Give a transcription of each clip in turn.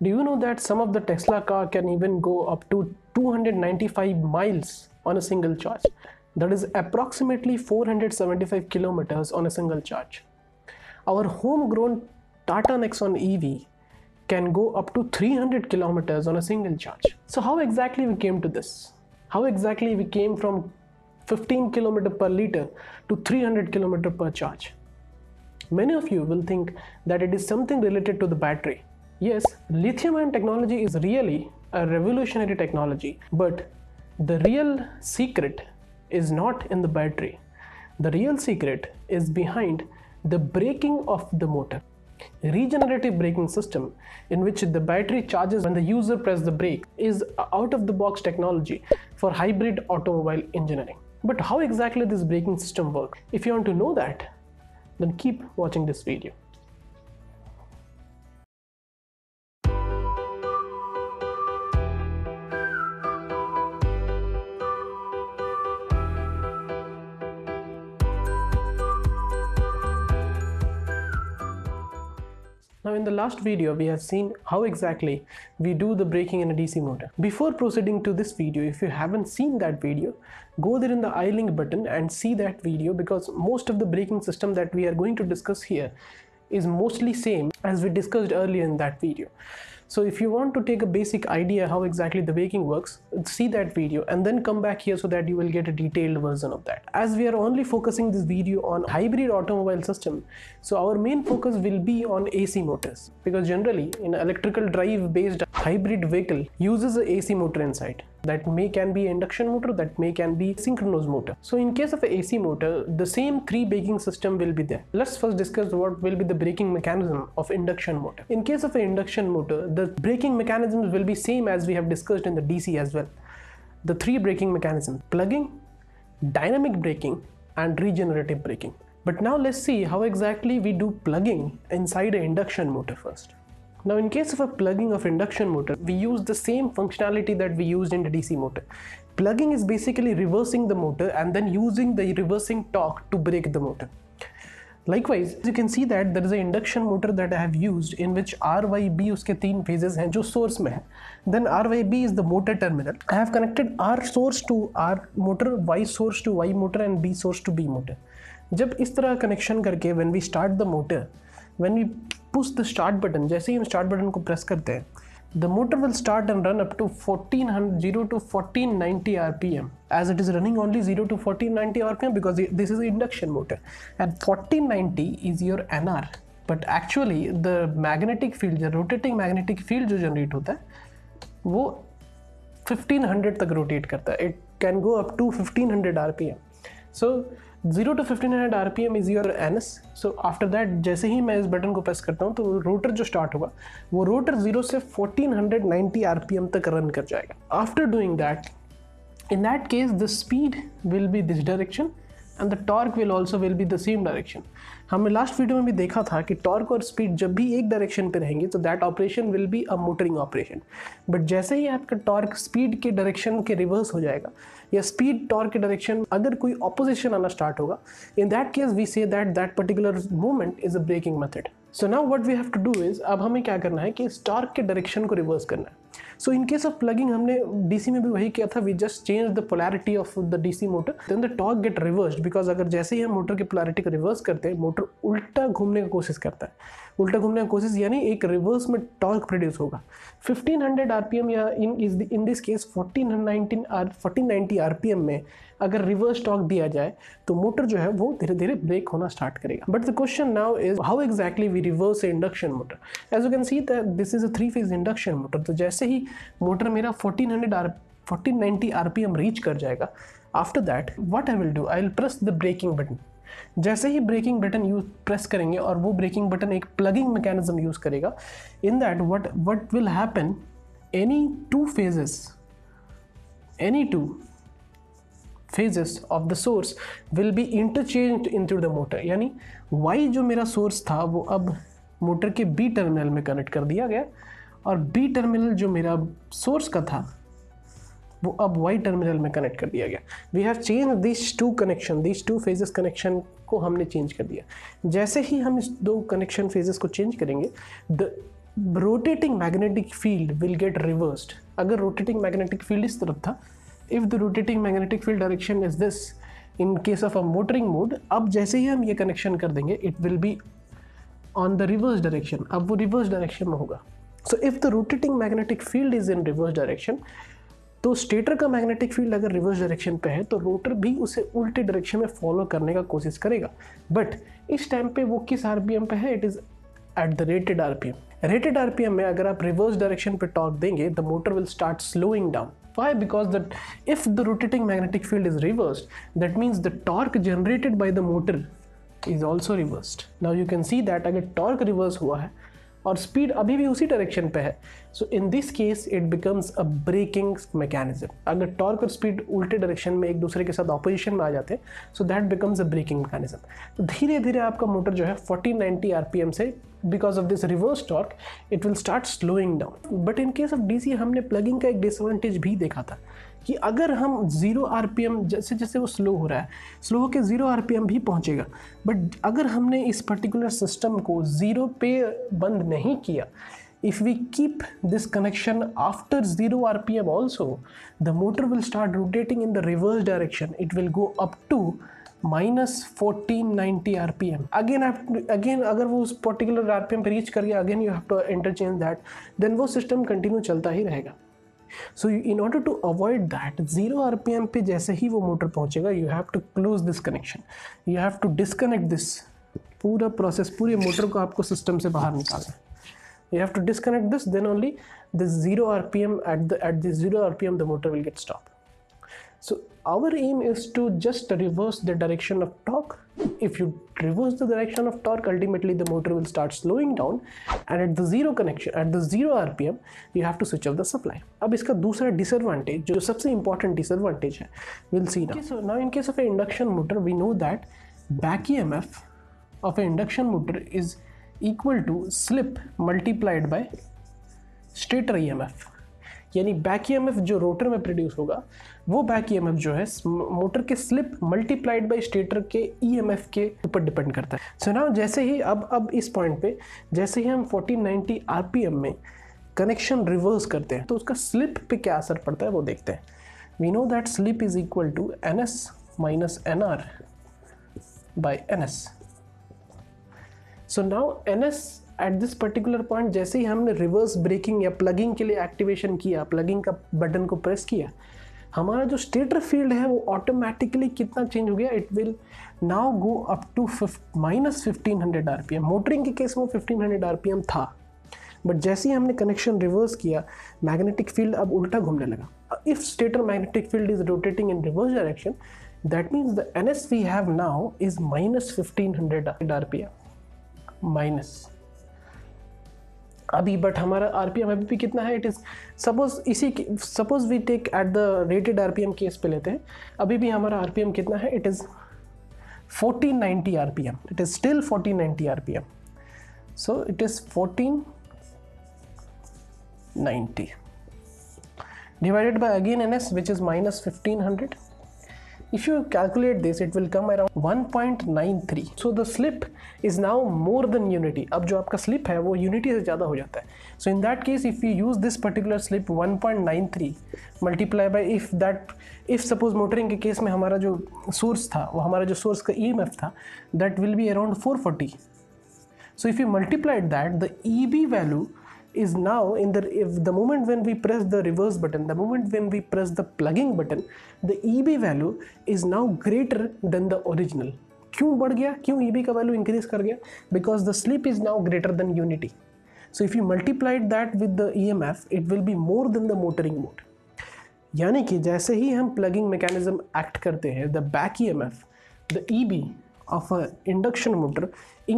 Do you know that some of the Tesla car can even go up to 295 miles on a single charge? That is approximately 475 kilometers on a single charge. Our homegrown Tata Nexon EV can go up to 300 kilometers on a single charge. So how exactly we came to this? How exactly we came from 15 kilometer per liter to 300 kilometer per charge? Many of you will think that it is something related to the battery. Yes, lithium-ion technology is really a revolutionary technology, but the real secret is not in the battery. The real secret is behind the braking of the motor. Regenerative braking system, in which the battery charges when the user presses the brake, is out-of-the-box technology for hybrid automobile engineering. But how exactly this braking system works? If you want to know that, then keep watching this video. Now in the last video, we have seen how exactly we do the braking in a DC motor. Before proceeding to this video, if you haven't seen that video, go there in the I link button and see that video, because most of the braking system that we are going to discuss here is mostly same as we discussed earlier in that video. So if you want to take a basic idea how exactly the braking works, see that video and then come back here so that you will get a detailed version of that. As we are only focusing this video on hybrid automobile system, so our main focus will be on AC motors, because generally in electrical drive based hybrid vehicle uses a AC motor inside. That can be induction motor, that can be synchronous motor. So in case of a AC motor, the same three braking system will be there. Let's first discuss what will be the braking mechanism of induction motor. In case of an induction motor, the braking mechanisms will be same as we have discussed in the DC as well. The three braking mechanisms: plugging, dynamic braking, and regenerative braking. But now let's see how exactly we do plugging inside an induction motor first. Now in case of a plugging of induction motor, we use the same functionality that we used in the DC motor. Plugging is basically reversing the motor and then using the reversing torque to brake the motor. Likewise, you can see that there is an induction motor that I have used in which RYB उसके तीन phases हैं जो source में है. Then RYB is the motor terminal. I have connected R source to R motor, Y source to Y motor and B source to B motor. जब इस तरह connection करके when we start the motor, when we push the start button, जैसे ही हम start button को press करते हैं, the motor will start and run up to 0 to 1490 rpm, as it is running only 0 to 1490 rpm because this is an induction motor, and 1490 is your NR. But actually the magnetic field, the rotating magnetic field जो generate होता है वो 1500 तक rotate करता है. It can go up to 1500 rpm. So 0 to 1500 rpm is your NS. So after that, जैसे ही मैं इस बटन को प्रेस करता हूँ तो रोटर जो स्टार्ट होगा वो रोटर 0 से 1490 rpm तक रन कर जाएगा. After doing that, in that case the speed will be this direction and the torque will also will be the same direction. हमने लास्ट वीडियो में भी देखा था कि टॉर्क और स्पीड जब भी एक डायरेक्शन पे रहेंगे तो that operation will be a motoring operation. But जैसे ही आपका टॉर्क स्पीड के डायरेक्शन के रिवर्स हो जाएगा या स्पीड टॉर्क के डायरेक्शन अगर कोई ऑपोजिशन आना स्टार्ट होगा, in that case we say that particular movement is a braking method. So now what we have to do is, अब हमें क्या करना है कि इस टॉर्क के डायरेक्शन को रिवर्स करना है. So in case of plugging हमने डीसी में भी वही किया था. We just change the polarity of the DC motor, then the torque get reversed, because अगर जैसे ही हम मोटर की पोलैरिटी को रिवर्स करते हैं मोटर उल्टा घूमने की कोशिश करता है. उल्टा घूमने की कोशिश यानी एक रिवर्स में टॉर्क प्रोड्यूस होगा 1500 आरपीएम या इन दिस केस 1490 आरपीएम में अगर रिवर्स टॉर्क दिया जाए तो मोटर जो है वो धीरे धीरे ब्रेक होना स्टार्ट करेगा. But the question now is how exactly we reverse induction motor. As you can see that this is a 3-phase induction motor. तो जैसे ही मोटर मेरा 1490 आरपीएम रीच कर जाएगा, after that what I will do, I will press the braking button. जैसे ही braking button use press करेंगे और वो ब्रेकिंग बटन एक प्लगिंग मैकेनिज्म यूज करेगा, in that what will happen, any two phases of the source will be interchanged into the motor. यानी Y जो मेरा सोर्स था वो अब मोटर के B टर्मिनल में कनेक्ट कर दिया गया और B टर्मिनल जो मेरा सोर्स का था वो अब Y टर्मिनल में कनेक्ट कर दिया गया. We have change this two connection, this two phases connection को हमने चेंज कर दिया. जैसे ही हम इस दो कनेक्शन फेजेस को चेंज करेंगे, the rotating magnetic field will get reversed. अगर rotating magnetic field इस तरफ था, if the rotating magnetic field direction is this in case of a motoring mode, अब जैसे ही हम ये कनेक्शन कर देंगे it will be on the reverse direction. अब वो reverse direction में होगा. So if the rotating magnetic field is in reverse direction, तो स्टेटर का मैग्नेटिक फील्ड अगर रिवर्स डायरेक्शन पे है तो रोटर भी उसे उल्टे डायरेक्शन में फॉलो करने का कोशिश करेगा. बट इस टाइम पे वो किस आरपीएम पे है? It is eight the rated RPM. Rated RPM में अगर आप रिवर्स डायरेक्शन पे टॉर्क देंगे, the motor will start slowing down. Why? Because that if the rotating magnetic field is reversed, that means the torque generated by the motor is also reversed. Now you can see that अगर torque reverse हुआ है और speed अभी भी उसी direction पे है, so in this case it becomes a braking mechanism. अगर टॉर्क और स्पीड उल्टे डायरेक्शन में एक दूसरे के साथ ऑपोजिशन में आ जाते हैं, so that becomes a braking mechanism. तो धीरे धीरे आपका मोटर जो है 1490 आरपीएम से, because of this reverse torque, it will start slowing down. But in case of DC हमने प्लगिंग का एक डिसएडवांटेज भी देखा था कि अगर हम 0 आरपीएम, जैसे जैसे वो स्लो हो रहा है, स्लो होकर 0 आरपीएम भी पहुंचेगा. बट अगर हमने इस पर्टिकुलर सिस्टम को 0 पे बंद नहीं किया, if we keep this connection after 0 rpm also, the motor will start rotating in the reverse direction. It will go up to minus 1490 rpm. Again अगर वो उस particular rpm पे रीच कर गया, again you have to interchange that, then वो system continue चलता ही रहेगा. So in order to avoid that, 0 rpm पे जैसे ही वो मोटर पहुंचेगा, you have to close this connection. You have to disconnect this. पूरा प्रोसेस, पूरे मोटर को आपको सिस्टम से बाहर निकालना है. You have to disconnect this, then only this 0 rpm, at this 0 rpm the motor will get stopped. So our aim is to just reverse the direction of torque. If you reverse the direction of torque, ultimately the motor will start slowing down, and at the 0 connection, at the 0 rpm, you have to switch off the supply. अब इसका दूसरा disadvantage, जो सबसे important disadvantage है, we'll see now. Okay, so now in case of an induction motor, we know that back EMF of an induction motor is equal to slip multiplied by stator EMF. यानी back EMF जो rotor में produce होगा, वो back EMF जो है motor के slip multiplied by stator के EMF के ऊपर डिपेंड करता है. सो नाउ जैसे ही अब इस पॉइंट पे जैसे ही हम 1490 आरपीएम में कनेक्शन रिवर्स करते हैं, तो उसका स्लिप पे क्या असर पड़ता है वो देखते हैं. We know that slip is equal to NS minus NR by NS. So now NS at this particular point, जैसे ही हमने रिवर्स ब्रेकिंग या प्लगिंग के लिए एक्टिवेशन किया, प्लगिंग का बटन को प्रेस किया, हमारा जो स्टेटर फील्ड है वो ऑटोमेटिकली कितना चेंज हो गया. It will now go up to minus 1500 RPM. Motoring के केस में 1500 आरपीएम था, बट जैसे ही हमने कनेक्शन रिवर्स किया, मैग्नेटिक फील्ड अब उल्टा घूमने लगा. If stator magnetic field is rotating in reverse direction, that means the NS we have now is minus 1500 RPM minus अभी. बट हमारा आरपीएम अभी भी कितना है? It is suppose we take at the rated RPM case पे लेते हैं, अभी भी हमारा आरपीएम कितना है? It is 1490 RPM. It is still 1490 RPM. So it is 1490 divided by again NS, which is minus 1500. If you calculate this, it will come around 1.93. So the slip is now more than unity. अब जो आपका slip है वो unity से ज़्यादा हो जाता है. So in that case, if we use this particular slip 1.93 multiply by if suppose motoring के केस में हमारा जो source था, वो हमारा जो source का EMF था, that will be around 440. So if you multiplied that, the EB value is now if the moment when we press the reverse button, the moment when we press the plugging button, the EB value is now greater than the original. क्यों बढ़ गया? क्यों EB का value increase कर गया? Because the slip is now greater than unity. So if you multiplied that with the EMF, it will be more than the motoring mode. यानी कि जैसे ही हम प्लगिंग मैकेनिज्म एक्ट करते हैं, the back EMF, the EB of a induction motor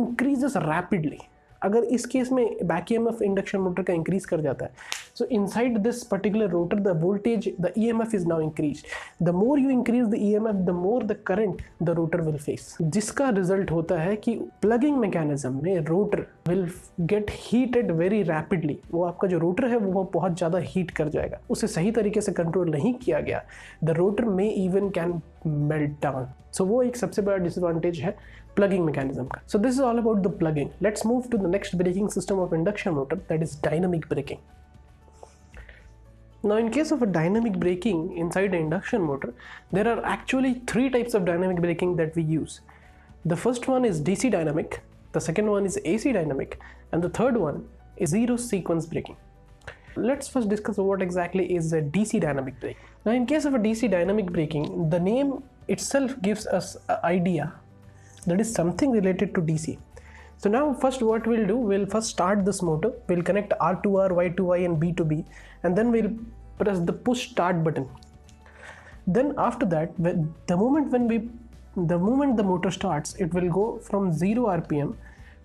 increases rapidly. अगर इस case में back EMF induction motor का इंक्रीज कर जाता है, सो inside this particular rotor the voltage, the EMF is now increase. The more you increase the EMF, the more the current the rotor will face, जिसका result होता है कि plugging mechanism में rotor will get heated very rapidly. वो आपका जो rotor है वो बहुत ज़्यादा हीट कर जाएगा. उसे सही तरीके से कंट्रोल नहीं किया गया, द रोटर में इवन कैन मेल्ट डाउन. सो वो एक सबसे बड़ा डिसएडवांटेज है प्लगिंग मैकेनिज्म का. So this is all about the plugging. Let's move to the next braking system of induction motor, that is dynamic braking. Now in case of a dynamic braking inside an induction motor, there are actually three types of dynamic braking that we use. The first one is DC dynamic, the second one is AC dynamic, and the third one is zero sequence braking. Let's first discuss what exactly is a DC dynamic braking. Now in case of a DC dynamic braking, the name itself gives us an idea that is something related to DC. So now first what we'll do, we'll first start this motor, we'll connect R to R, Y to Y and B to B, and then we'll press the push start button. Then after that, the moment the motor starts, it will go from 0 RPM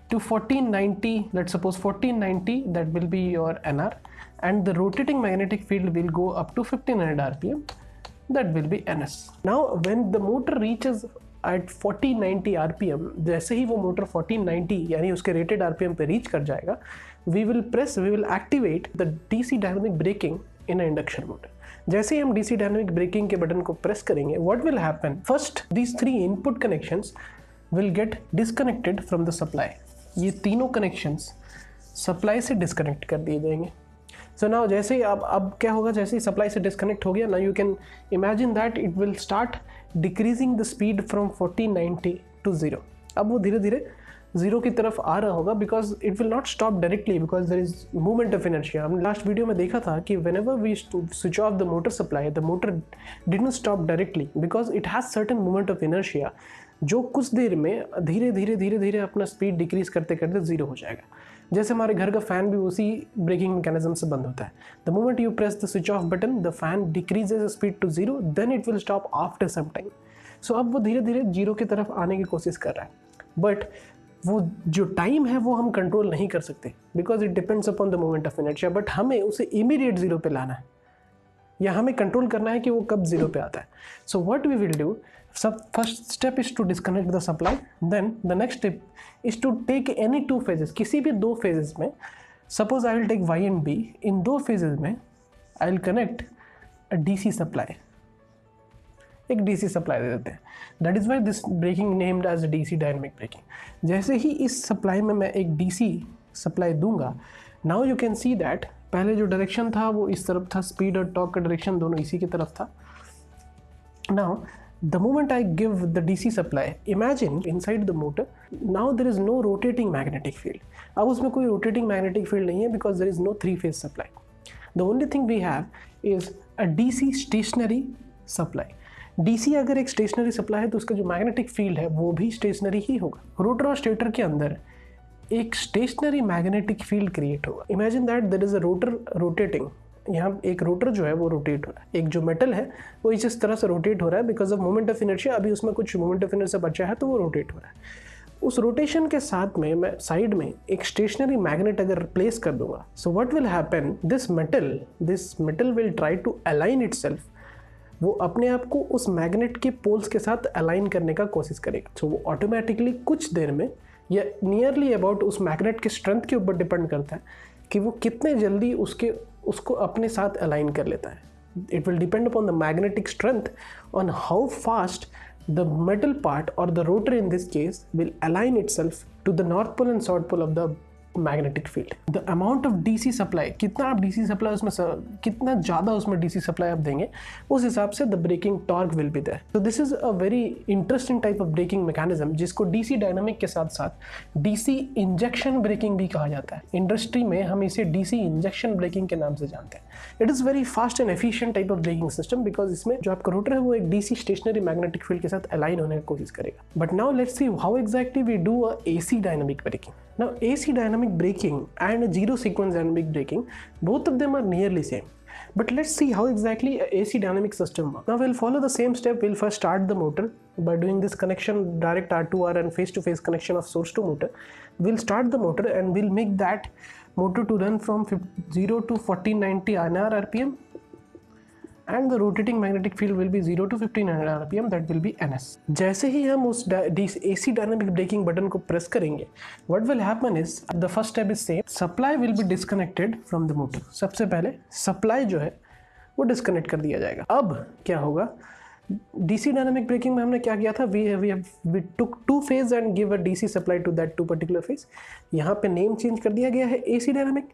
to 1490, let's suppose 1490, that will be your NR, and the rotating magnetic field will go up to 1500 RPM, that will be NS. Now when the motor reaches at 1490 RPM, जैसे ही वो motor 1490 यानी उसके rated RPM पे reach कर जाएगा, we will activate the DC dynamic braking in an induction motor. जैसे ही हम DC dynamic braking के बटन को प्रेस करेंगे, what will happen? First, these three input connections will get disconnected from the supply. ये तीनों connections supply से disconnect कर दिए जाएंगे. So now जैसे ही अब क्या होगा, जैसे ही supply से disconnect हो गया, now you can imagine that it will start decreasing the speed from 1490 to 0. अब वो धीरे धीरे 0 की तरफ आ रहा होगा, because it will not stop directly because there is movement of inertia. हमने लास्ट वीडियो में देखा था कि whenever we switch off the motor supply, the motor didn't stop directly because it has certain movement of inertia, जो कुछ देर में धीरे धीरे अपना स्पीड डिक्रीज करते करते 0 हो जाएगा. जैसे हमारे घर का फैन भी उसी ब्रेकिंग मैकेनिज्म से बंद होता है. The moment you press the switch off button, the fan decreases speed to 0, then it will stop after some time. So अब वो धीरे धीरे 0 की तरफ आने की कोशिश कर रहा है, बट वो जो टाइम है वो हम कंट्रोल नहीं कर सकते because it depends upon the moment of inertia. But हमें उसे इमीडिएट 0 पे लाना है या हमें कंट्रोल करना है कि वो कब 0 पे आता है. So what we will do, first step is to disconnect the supply. Then the next step is to take any two phases, किसी भी दो फेजेस में, suppose I will take Y and B, इन दो फेजेस में I will connect a DC supply, एक DC supply दे देते हैं. That is why this braking named as DC dynamic braking. जैसे ही इस सप्लाई में मैं एक डीसी सप्लाई दूंगा, now you can see that पहले जो डायरेक्शन था वो इस तरफ था, स्पीड और टॉर्क का डायरेक्शन दोनों इसी की तरफ था. Now the moment I give the DC supply, imagine inside the motor now there is no rotating magnetic field. अब उसमें कोई rotating magnetic field नहीं है because there is no three phase supply. The only thing we have is a DC stationary supply. DC अगर एक stationary supply है तो उसका जो magnetic field है वो भी stationary ही होगा. रोटर और स्टेटर के अंदर एक stationary magnetic field create होगा. Imagine that there is a rotor rotating. यहाँ एक रोटर जो है वो रोटेट हो रहा है, एक जो मेटल है वो इस तरह से रोटेट हो रहा है because of moment of inertia. अभी उसमें कुछ मोमेंट ऑफ इनर्शिया बचा है तो वो रोटेट हो रहा है. उस रोटेशन के साथ में मैं साइड में एक स्टेशनरी मैग्नेट अगर प्लेस कर दूंगा, so what will happen, this metal will try to align itself. वो अपने आप को उस मैग्नेट के पोल्स के साथ अलाइन करने का कोशिश करेगा. सो वो ऑटोमेटिकली कुछ देर में या नियरली अबाउट उस मैग्नेट के स्ट्रेंथ के ऊपर डिपेंड करता है कि वो कितने जल्दी उसको अपने साथ अलाइन कर लेता है. It will depend upon the magnetic strength on how fast the metal part और the rotor in this case will align itself to the north pole and south pole of the magnetic field. The amount of DC supply, कितना आप DC supply उसमें कितना ज़्यादा उसमें DC supply आप देंगे, उस हिसाब से the braking torque will be there. तो this is a very interesting type of braking mechanism जिसको डीसी डायनामिक के साथ साथ डीसी इंजेक्शन ब्रेकिंग भी कहा जाता है. इंडस्ट्री में हम इसे डीसी इंजेक्शन ब्रेकिंग के नाम से जानते हैं. It is very fast and efficient type of braking system because इसमें जो आपका रोटर है वो एक डीसी स्टेशनरी मैग्नेटिक फील्ड के साथ अलाइन होने की कोशिश करेगा. But now let's see how exactly we do a AC dynamic braking. Now AC dynamic braking and zero sequence dynamic braking, both of them are nearly same. But let's see how exactly a AC dynamic system works. Now we'll follow the same step. We'll first start the motor by doing this connection, direct R to R and face-to-face connection of source to motor. We'll start the motor and we'll make that motor to run from 0 to 1490 NR RPM. And the rotating magnetic field will be 0 to 1500 RPM, that will be NS. जैसे ही हम उस AC dynamic braking button को press करेंगे, what will happen is the first step is same. Supply will be disconnected from the motor. सबसे पहले supply जो है वो डिस्कनेक्ट कर दिया जाएगा. अब क्या होगा, डीसी डायनामिक ब्रेकिंग में हमने क्या किया था, we took two phase and give a DC supply to that two particular phase. यहाँ पे नेम चेंज कर दिया गया है एसी डायनामिक,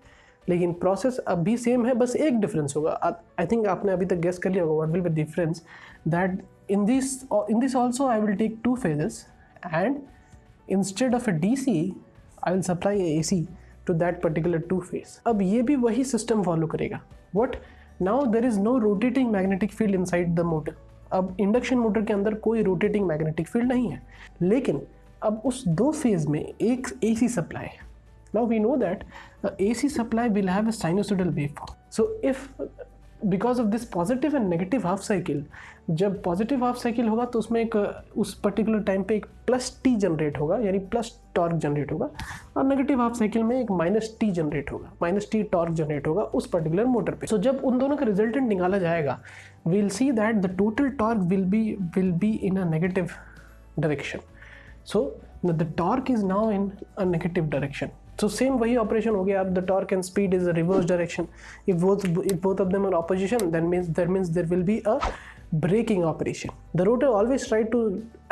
लेकिन प्रोसेस अब भी सेम है, बस एक डिफरेंस होगा। आई थिंक आपने अभी तक गेस कर लिया होगा what will be difference, that in this also I will take two phases and instead of a DC I will supply a AC to that particular two phase. अब ये भी वही सिस्टम फॉलो करेगा। What, now there is no rotating magnetic field inside the motor. अब induction motor के अंदर कोई rotating magnetic field नहीं है, लेकिन अब उस दो फेज में एक एसी सप्लाई है। Now we know that AC supply will have a sinusoidal waveform. So if because of this positive and negative half cycle, जब पॉजिटिव हाफ साइकिल होगा तो उसमें एक उस पर्टिकुलर टाइम पे एक प्लस टी जनरेट होगा, यानी प्लस टॉर्क जनरेट होगा, और नेगेटिव हाफ साइकिल में एक माइनस टी जनरेट होगा, माइनस टी टॉर्क जनरेट होगा उस पर्टिकुलर मोटर पे। सो जब उन दोनों का रिजल्टेंट निकाला जाएगा, we will see that the total torque will be in a negative direction. So the torque is now in a negative direction. So same वही ऑपरेशन हो गया। अब the torque and speed is a reverse direction. If both of them are opposition, then means there will be a braking operation. The rotor always try to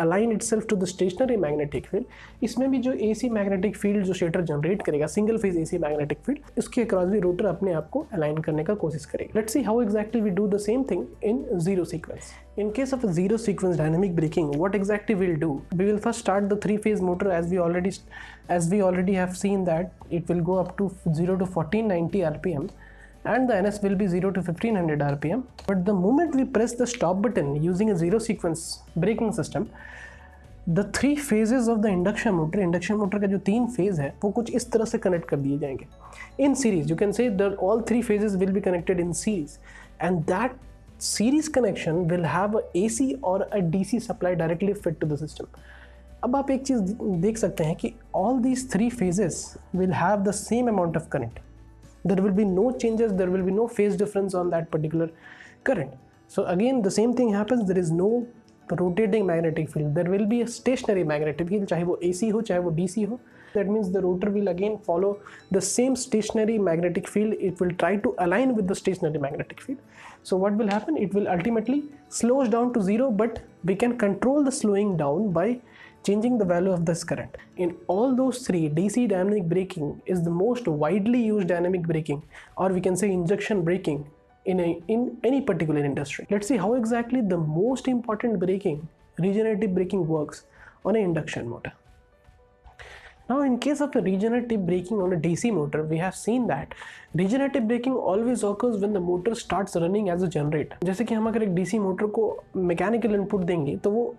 align itself to the stationary magnetic field. इसमें भी जो AC magnetic field जो stator generate करेगा, single phase AC magnetic field, इसके across भी rotor अपने आप को अलाइन करने का कोशिश करेगा। Let's see how exactly we do the same thing in zero sequence. In case of a zero sequence dynamic braking, what exactly we'll do? We will first start the three-phase motor as we already have seen that it will go up to 0 to 1490 RPM. And the NS will be 0 to 1500 RPM. But the moment we press the stop button using a zero sequence braking system, the three phases of the induction motor का जो तीन phase है वो कुछ इस तरह से connect कर दिए जाएंगे in series. You can say that all three phases will be connected in series, and that series connection will have a AC or a DC supply directly fed to the system. अब आप एक चीज़ देख सकते हैं कि all these three phases will have the same amount of current. There will be no changes, there will be no phase difference on that particular current. So again the same thing happens, there is no rotating magnetic field, there will be a stationary magnetic field, चाहे वो AC हो चाहे वो DC हो. That means the rotor will again follow the same stationary magnetic field. It will try to align with the stationary magnetic field. So what will happen, it will ultimately slows down to zero, but we can control the slowing down by changing the value of this current. In all those three, DC dynamic braking is the most widely used dynamic braking, or we can say injection braking in any particular industry. Let's see how exactly the most important braking, regenerative braking, works on an induction motor. Now in case of a regenerative braking on a DC motor, we have seen that regenerative braking always occurs when the motor starts running as a generator. जैसे कि हम अगर एक DC motor को mechanical input देंगे तो वो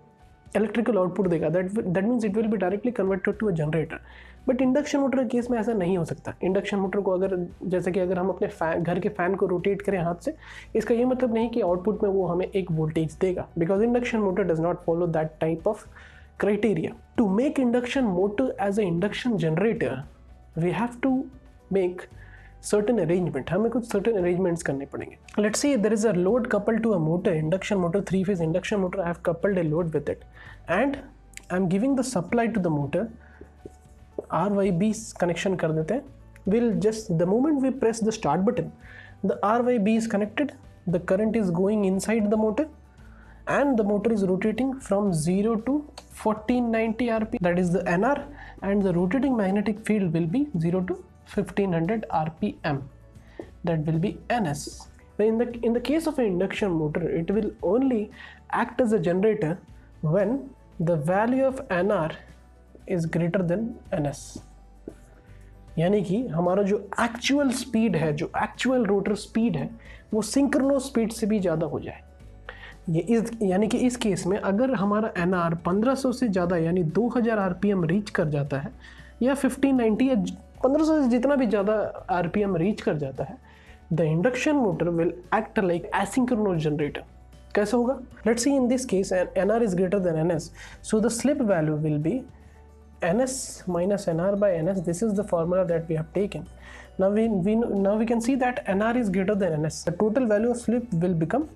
electrical output देगा, that means it will be directly converted to a generator. But induction motor के केस में ऐसा नहीं हो सकता। इंडक्शन मोटर को अगर जैसे कि अगर हम अपने घर के फ़ैन को रोटेट करें हाथ से, इसका ये मतलब नहीं कि आउटपुट में वो हमें एक वोल्टेज देगा, because induction motor does not follow that type of criteria. To make induction motor as an induction generator, we have to make certain arrangement. हमें कुछ certain arrangements करने पड़ेंगे. Let's say there is a load coupled to a motor, induction motor, three-phase induction motor. I have coupled a load with it, and I'm giving the supply to the motor. RYB connection कर देते हैं. We'll just, the moment we press the start button, the RYB is connected. The current is going inside the motor, and the motor is rotating from 0 to 1490 RPM, that is the NR, and the rotating magnetic field will be 0 to 1500 RPM, that will be NS. In the case of an induction motor, it will only act as a generator when the value of NR is greater than NS. यानी कि हमारा जो actual speed है, जो actual rotor speed है, वो synchronous speed से भी ज़्यादा हो जाए। यानी कि इस केस में अगर हमारा NR 1500 से ज़्यादा यानी 2000 RPM रीच कर जाता है, या 1590 या 1500 से जितना भी ज़्यादा RPM रीच कर जाता है, the induction motor will act like asynchronous generator. कैसे होगा? Let's see in this case NR is greater than NS, so the slip value will be NS minus NR by NS. This is the formula that we have taken. Now we can see that NR is greater than NS. The total value of slip will become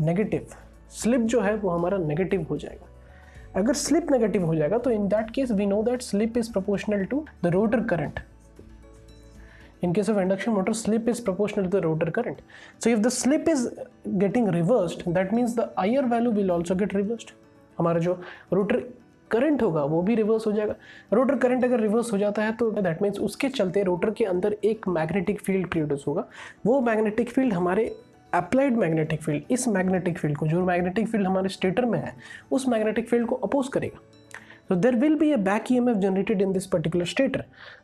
negative. Slip जो है वो हमारा negative हो जाएगा। अगर slip negative हो जाएगा तो in that case we know that slip is proportional to the rotor current. In case of induction motor, slip is proportional to the rotor current. So if the slip is getting reversed, that means the IR value will also get reversed. हमारा जो rotor current होगा वो भी reverse हो जाएगा. Rotor current अगर reverse हो जाता है तो दैट मीन्स उसके चलते रोटर के अंदर एक मैग्नेटिक फील्ड प्रोड्यूस होगा. वो मैग्नेटिक फील्ड हमारे अप्लाइड मैग्नेटिक फील्ड, इस मैग्नेटिक फील्ड को, जो मैग्नेटिक फील्ड हमारे स्टेटर में है, उस मैग्नेटिक फील्ड को अपोज करेगा. तो there will be a back EMF generated in this particular stator.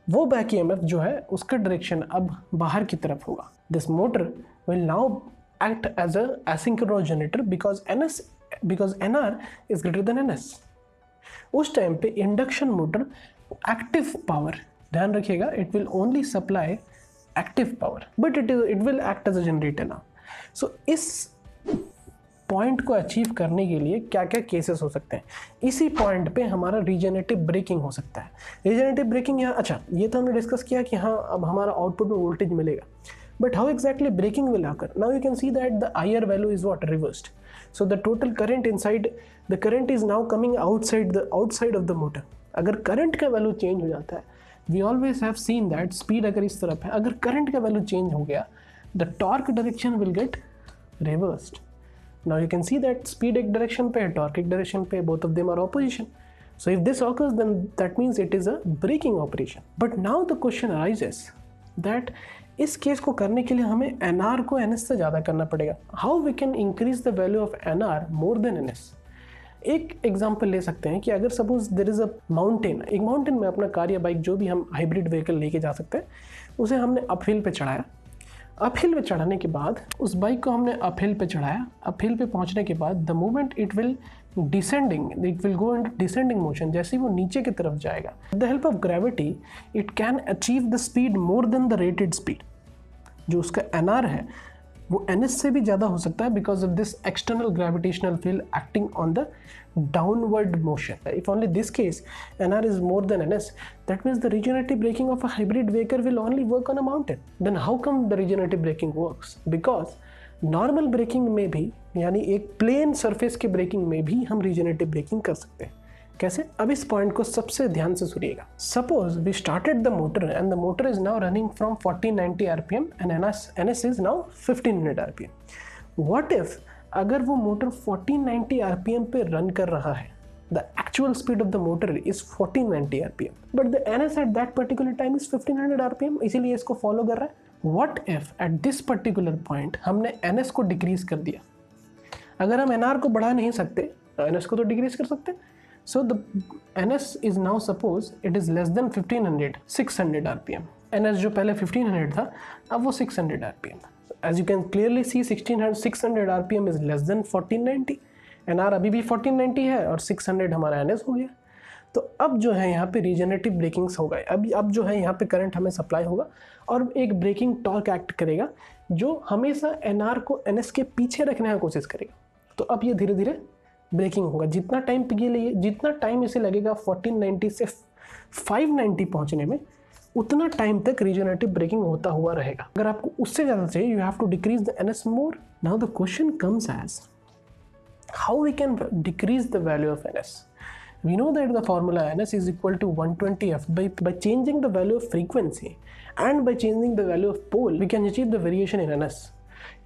वो बैक ईएमएफ जो है उसका डायरेक्शन अब बाहर की तरफ होगा. This motor will now act as a asynchronous generator because NR is greater than NS. उस टाइम पे इंडक्शन मोटर एक्टिव पावर, ध्यान रखिएगा, it will only supply active power but it will act as a generator now. So इस point को achieve करने के लिए क्या क्या केसेस हो सकते हैं. इसी पॉइंट पे हमारा रीजनरेटिव ब्रेकिंग हो सकता है. रीजनरेटिव ब्रेकिंग यहाँ, अच्छा ये तो हमने डिस्कस किया कि हाँ अब हमारा आउटपुट में वोल्टेज मिलेगा, but how exactly braking will occur? Now you can see that the IR value is what, reversed. So the total current inside the current is now coming outside of the motor. अगर current का value change हो जाता है, we always have seen that speed अगर इस तरफ है, अगर करंट का वैल्यू चेंज हो गया, the torque direction will get reversed. Now you can see that speed एक direction पे है, torque एक direction पे, both of them are opposition. So if this occurs, then that means it is a braking operation. But now the question arises that इस case को करने के लिए हमें NR को NS से ज़्यादा करना पड़ेगा. How we can increase the value of NR more than NS? एक एग्जाम्पल ले सकते हैं कि अगर suppose there is a mountain, एक माउंटेन में अपना कार या बाइक जो भी हम हाइब्रिड व्हीकल लेके जा सकते हैं, उसे हमने अपहिल पे चढ़ाया. अपहिल पे चढ़ाने के बाद उस बाइक को हमने अपहिल पे चढ़ाया. अपहिल पे पहुंचने के बाद the moment it will descending, it will go in descending motion. जैसे ही वो नीचे की तरफ जाएगा, the help of gravity it can achieve the speed more than the rated speed. जो उसका NR है वो NS से भी ज़्यादा हो सकता है because of this external gravitational field acting on the downward motion. If only this case NR is more than NS, that means the regenerative braking of a hybrid vehicle will only work on a mountain. Then how come the regenerative braking works? Because normal braking में भी, यानी एक plane surface के breaking में भी हम regenerative braking कर सकते हैं. कैसे? अब इस पॉइंट को सबसे ध्यान से सुनिएगा. Suppose we started the motor and the motor is now running from 1490 RPM and NS is now 1500 RPM. What if अगर वो मोटर 1490 RPM पे रन कर रहा है, the actual speed of the motor is 1490 RPM, but the NS at that particular time is 1500 RPM, इसीलिए इसको follow कर रहा है. What if at this particular point हमने NS को डिक्रीज कर दिया? अगर हम NR को बढ़ा नहीं सकते, NS को तो डिक्रीज कर सकते. So the NS is now suppose it is less than 1500, 600 RPM. NS जो पहले 1500 था, अब वो 600 RPM. As you can clearly see, 600 RPM is less than 1490. NR अभी भी 1490 है और 600 हमारा NS हो गया. तो अब जो है यहाँ पे रीजनरेटिव ब्रेकिंग्स हो गए. अब जो है यहाँ पे करंट हमें सप्लाई होगा और एक ब्रेकिंग टॉर्क एक्ट करेगा जो हमेशा NR को NS के पीछे रखने की कोशिश करेगा. तो अब ये धीरे धीरे ब्रेकिंग होगा. जितना टाइम इसे लगेगा 1490 से 590 पहुँचने में, उतना टाइम तक रीजनरेटिव ब्रेकिंग होता हुआ रहेगा. अगर आपको उससे ज़्यादा चाहिए, you have to decrease the NS more. Now the question comes as how we can decrease the value of NS. We know that the formula NS is equal to 120F. by changing the value of frequency and by changing the value of pole we can achieve the variation in NS.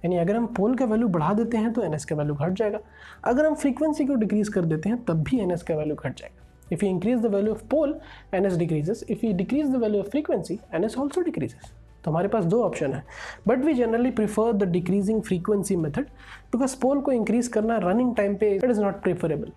यानी अगर हम पोल का value बढ़ा देते हैं तो NS का value घट जाएगा. अगर हम फ्रीक्वेंसी को डिक्रीज कर देते हैं तब भी NS का वैल्यू घट जाएगा. If you increase the value of pole, NS decreases. If you decrease the value of frequency, NS also decreases. तो हमारे पास दो ऑप्शन है, but we generally prefer the decreasing frequency method because pole को increase करना running time पे it is not preferable.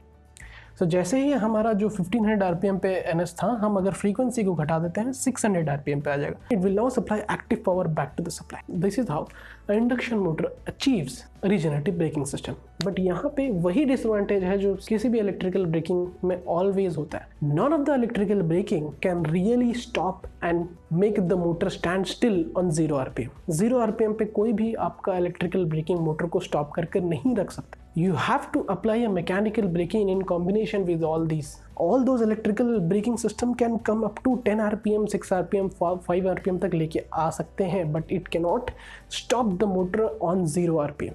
So जैसे ही हमारा जो 1500 RPM पे NS था, हम अगर फ्रीक्वेंसी को घटा देते हैं 600 RPM पे आ जाएगा. It will now supply active power back to the supply. This is how induction motor achieves regenerative braking system. But यहाँ पे वही डिसएडवांटेज है जो किसी भी इलेक्ट्रिकल ब्रेकिंग में ऑलवेज होता है. None of the electrical braking can really stop and make the motor stand still on 0 RPM. 0 RPM पे कोई भी आपका इलेक्ट्रिकल ब्रेकिंग मोटर को स्टॉप करके नहीं रख सकता. You have to apply a mechanical braking in combination with all these. All those electrical braking system can come up to 10 RPM, 6 RPM, 5 RPM तक लेके आ सकते हैं, but it cannot stop the motor on 0 RPM.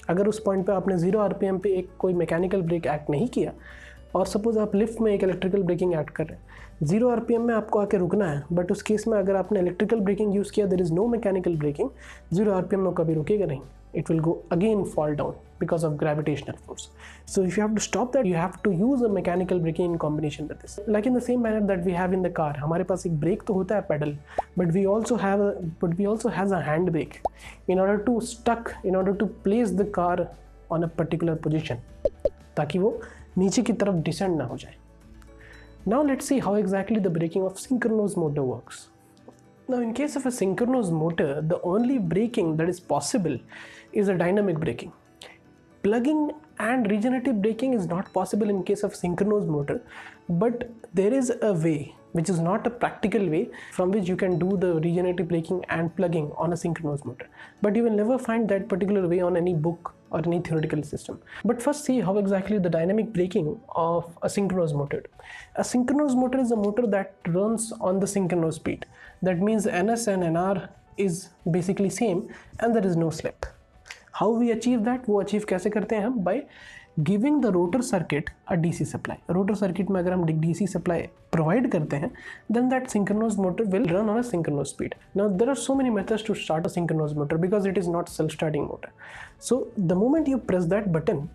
अगर उस point पे आपने 0 RPM पे एक कोई मैकेनिकल ब्रेक एक्ट नहीं किया और सपोज आप लिफ्ट में एक इलेक्ट्रिकल ब्रेकिंग ऐड कर रहे हैं, 0 RPM में आपको आके रुकना है, बट उस केस में अगर आपने इलेक्ट्रिकल ब्रेकिंग यूज़ किया, there is no mechanical braking, 0 RPM में कभी रुकेगा नहीं, it will go again fall down because of gravitational force. So if you have to stop that, you have to use a mechanical braking in combination with this. Like in the same manner that we have in the car, हमारे पास एक break तो होता है pedal, but we also has a hand brake in order to place the car on a particular position, ताकि वो नीचे की तरफ descend ना हो जाए. Now let's see how exactly the braking of synchronous motor works. Now in case of a synchronous motor, the only braking that is possible is a dynamic braking. Plugging and regenerative braking is not possible in case of synchronous motor, but there is a way, which is not a practical way, from which you can do the regenerative braking and plugging on a synchronous motor. But you will never find that particular way on any book or any theoretical system. But first see how exactly the dynamic braking of a synchronous motor. A synchronous motor is a motor that runs on the synchronous speed. That means NS and NR is basically same and there is no slip. How we achieve that? वो achieve कैसे करते हैं हम? By giving the rotor circuit a DC supply. Rotor circuit में अगर हम DC supply provide करते हैं, then that synchronous motor will run on a synchronous speed. Now there are so many methods to start a synchronous motor because it is not self-starting motor. So the moment you press that button,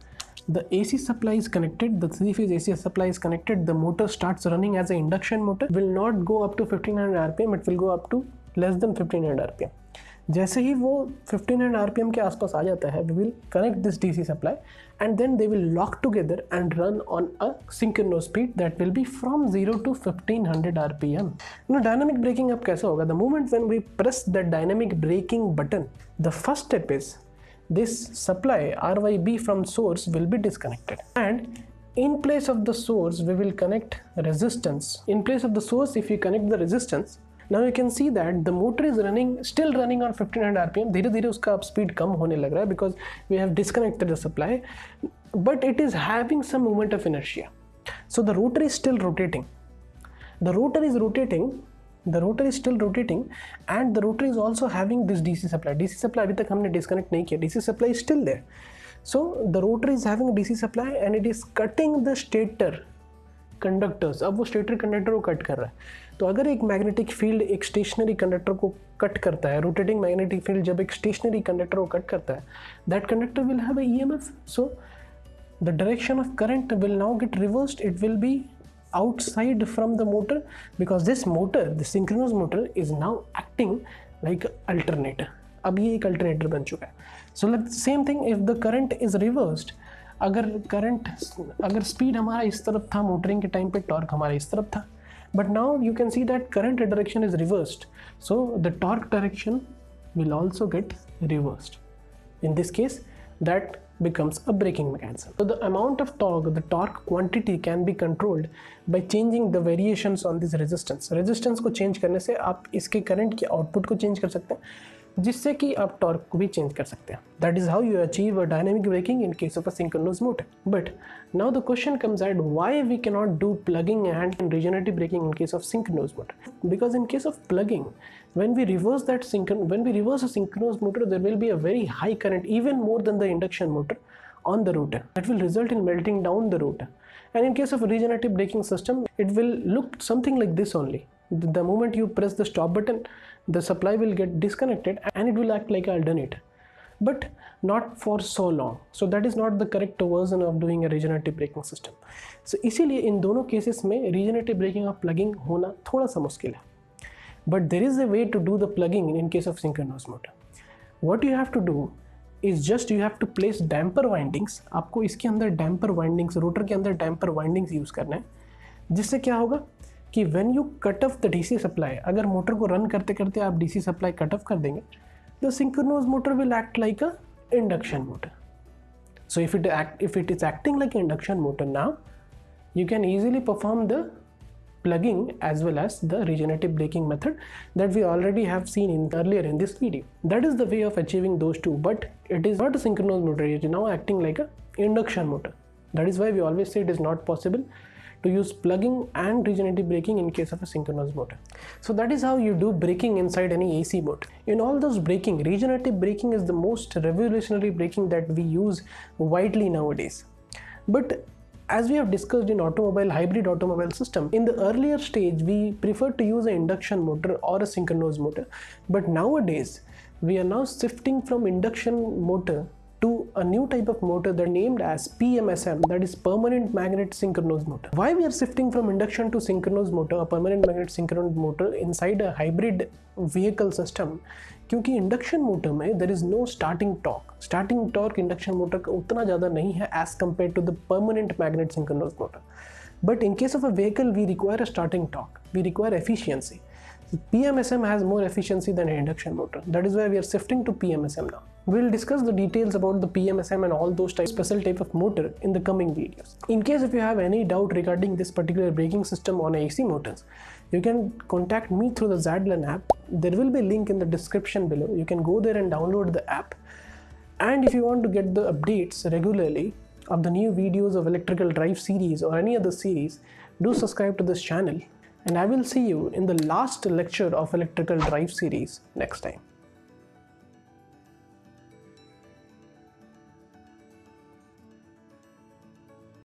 the AC supply is connected, the 3-phase AC supply is connected, the motor starts running as an induction motor, will not go up to 1500 RPM, it will go up to less than 1500 RPM. जैसे ही वो 1500 RPM के आसपास आ जाता है, we will connect this DC supply and then they will lock together and run on a synchronous speed that will be from 0 to 1500 RPM. Now dynamic braking अब कैसा होगा? The moment when we press the dynamic braking button, the first step is this supply RYB from source will be disconnected, and in place of the source we will connect resistance. In place of the source, if you connect the resistance, now you can see that the motor is still running on 1500 RPM. धीरे धीरे उसका speed कम होने लग रहा है because we have disconnected the supply, but it is having some moment of inertia. So the rotor is still rotating. The rotor is still rotating and the rotor is also having this DC supply. DC supply अभी तक हमने disconnect नहीं किया. DC supply is still there. So the rotor is having a DC supply and it is cutting the stator conductors. अब वो stator conductor को cut कर रहा है. तो अगर एक मैग्नेटिक फील्ड एक स्टेशनरी कंडक्टर को कट करता है, रोटेटिंग मैग्नेटिक फील्ड जब एक स्टेशनरी कंडक्टर को कट करता है, that conductor will have a EMF. So the direction of current will now get reversed. It will B outside from the motor because this motor, the synchronous motor, is now acting like alternator. अब ये एक alternator बन चुका है. So like the same thing, if the current is reversed, अगर speed हमारा इस तरफ था मोटरिंग के टाइम पे, टॉर्क हमारा इस तरफ था, but now you can see that current direction is reversed, so the torque direction will also get reversed. In this case, that becomes a braking mechanism. So the amount of torque, the torque quantity can be controlled by changing the variations on this resistance. Resistance को change करने से आप इसके current के output को change कर सकते हैं, जिससे कि आप torque को भी change कर सकते हैं. That is how you achieve a dynamic braking in case of a synchronous motor. But now the question comes at why we cannot do plugging and regenerative braking in case of synchronous motor. Because in case of plugging, when we reverse a synchronous motor, there will be a very high current, even more than the induction motor, on the rotor. That will result in melting down the rotor. And in case of regenerative braking system, it will look something like this only. The moment you press the stop button, the supply will get disconnected and it will act like an alternator, but not for so long. So that is not the correct version of doing a regenerative braking system. So इसीलिए इन दोनों cases में regenerative braking और plugging होना थोड़ा सा मुश्किल है. But there is a way to do the plugging in case of synchronous motor. What you have to do is just you have to place damper windings. आपको इसके अंदर damper windings, रोटर के अंदर damper windings यूज़ करना है, जिससे क्या होगा कि when you cut off the DC supply, अगर मोटर को रन करते करते आप DC supply cut off कर देंगे, the synchronous motor will act like a induction motor. So if it is acting like an induction motor, now you can easily perform the plugging as well as the regenerative braking method that we already have seen earlier in this video. That is the way of achieving those two, but it is not a synchronous motor. It is now acting like a induction motor. That is why we always say it is not possible to use plugging and regenerative braking in case of a synchronous motor. So that is how you do braking inside any AC motor. In all those braking, regenerative braking is the most revolutionary braking that we use widely nowadays. But As we have discussed in hybrid automobile system, in the earlier stage we preferred to use an induction motor or a synchronous motor, but nowadays we are now shifting from induction motor to a new type of motor that named as PMSM, that is permanent magnet synchronous motor. Why we are shifting from induction to synchronous motor, a permanent magnet synchronous motor inside a hybrid vehicle system? क्योंकि induction motor में there is no starting torque induction motor का उतना ज़्यादा नहीं है as compare to the permanent magnet synchronous motor. But in case of a vehicle, we require a starting torque, we require efficiency. PMSM has more efficiency than an induction motor. That is why we are shifting to PMSM now. We'll discuss the details about the PMSM and all those special type of motor in the coming videos. In case if you have any doubt regarding this particular braking system on AC motors, you can contact me through the Zadlan app. There will be a link in the description below. You can go there and download the app. And if you want to get the updates regularly of the new videos of electrical drive series or any other series, do subscribe to this channel. And I will see you in the last lecture of electrical drive series next time.